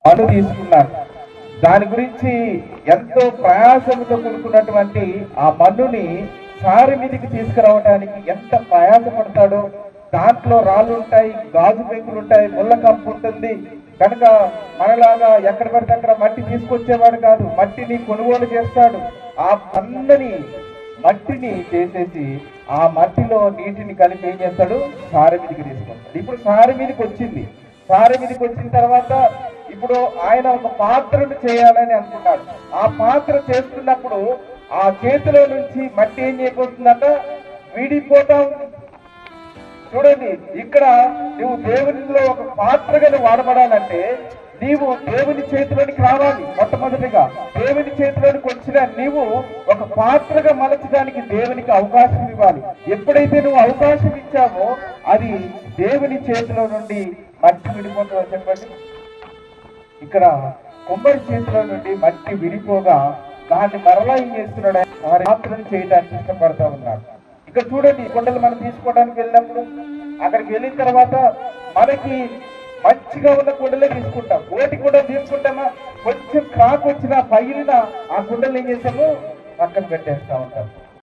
మన్ను తీసుకున్నారు. దాని గురించి ఎంతో ప్రయాసంతో కూడుకున్నటువంటి ఆ మన్నుని సారి మీదకి తీసుకురావడానికి ఎంత ప్రయాసపడతాడో. దాంట్లో రాళ్ళు ఉంటాయి, గాజు పెంకులు ఉంటాయి, ముళ్ళ కంపు ఉంటుంది. కనుక మనలాగా ఎక్కడ పడితే అక్కడ మట్టి తీసుకొచ్చేవాడు కాదు, మట్టిని కొనుగోలు చేస్తాడు. ఆ పన్నని మట్టిని చేసేసి ఆ మట్టిలో నీటిని కలిపి ఏం చేస్తాడు, సారి మీదకి తీసుకొస్తాడు. ఇప్పుడు సారి మీదకి వచ్చింది. సారి మీదకి వచ్చిన తర్వాత ఇప్పుడు ఆయన ఒక పాత్రను చేయాలని అనుకున్నాడు. ఆ పాత్ర చేస్తున్నప్పుడు ఆ చేతిలో నుంచి మట్టి ఏం చేయబోతుందంట, విడిపోతా ఉంది. చూడండి, ఇక్కడ నువ్వు దేవునిలో ఒక పాత్రగా నువ్వు వాడబడాలంటే నీవు దేవుని చేతిలోనికి రావాలి. మొట్టమొదటిగా దేవుని చేతిలోనికి వచ్చిన నీవు ఒక పాత్రగా మలచడానికి దేవునికి అవకాశం ఇవ్వాలి. ఎప్పుడైతే నువ్వు అవకాశం ఇచ్చావో అది దేవుని చేతిలో నుండి మట్టి విడిపోతుందో చెప్పండి. ఇక్కడ కొమ్మరి చేతిలో నుండి మట్టి విడిపోగా దాన్ని మరలా ఏం చేస్తున్నాడు, పాత్రను చేయడానికి ఇష్టపడతా ఉన్నాడు. ఇక్కడ చూడండి, కొండలు మనం తీసుకోవడానికి వెళ్ళినప్పుడు అక్కడికి వెళ్ళిన తర్వాత మనకి మంచిగా ఉన్న కుండలే తీసుకుంటాం. ఓటి కుండ తీసుకుంటామా, కొంచెం క్రాక్ వచ్చిన పగిలిన ఆ కుండలు ఏం చేస్తాము, పక్కన పెట్టేస్తా ఉంటాం.